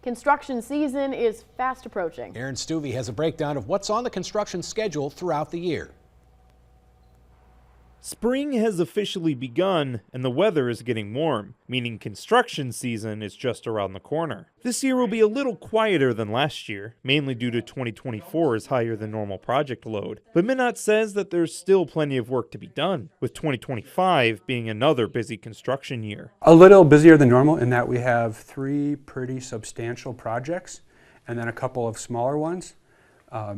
Construction season is fast approaching. Aaron Stuvey has a breakdown of what's on the construction schedule throughout the year. Spring has officially begun and the weather is getting warm, meaning construction season is just around the corner. This year will be a little quieter than last year, mainly due to 2024's higher than normal project load. But MnDOT says that there's still plenty of work to be done, with 2025 being another busy construction year. A little busier than normal in that we have 3 pretty substantial projects and then a couple of smaller ones.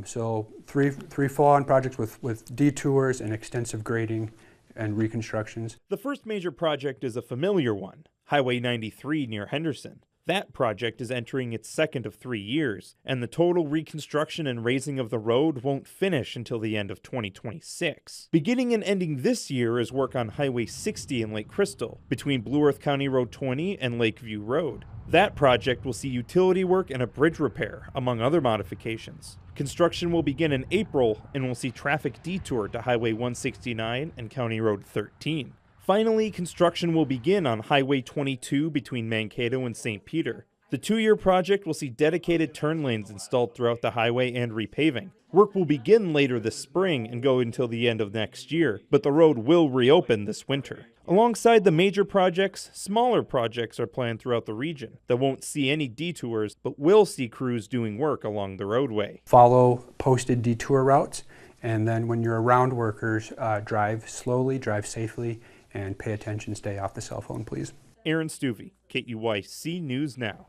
So three full-on projects with detours and extensive grading and reconstructions. The first major project is a familiar one, Highway 93 near Henderson. That project is entering its second of 3 years, and the total reconstruction and raising of the road won't finish until the end of 2026. Beginning and ending this year is work on Highway 60 in Lake Crystal, between Blue Earth County Road 20 and Lakeview Road. That project will see utility work and a bridge repair, among other modifications. Construction will begin in April and will see traffic detour to Highway 169 and County Road 13. Finally, construction will begin on Highway 22 between Mankato and St. Peter. The 2-year project will see dedicated turn lanes installed throughout the highway and repaving. Work will begin later this spring and go until the end of next year, but the road will reopen this winter. Alongside the major projects, smaller projects are planned throughout the region that won't see any detours, but will see crews doing work along the roadway. Follow posted detour routes, and then when you're around workers, drive slowly, drive safely, and pay attention, stay off the cell phone, please. Aaron Stuvey, KUYC News Now.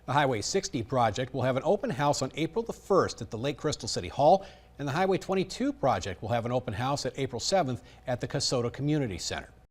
The Highway 60 project will have an open house on April the 1st at the Lake Crystal City Hall, and the Highway 22 project will have an open house at April 7th at the Kasota Community Center.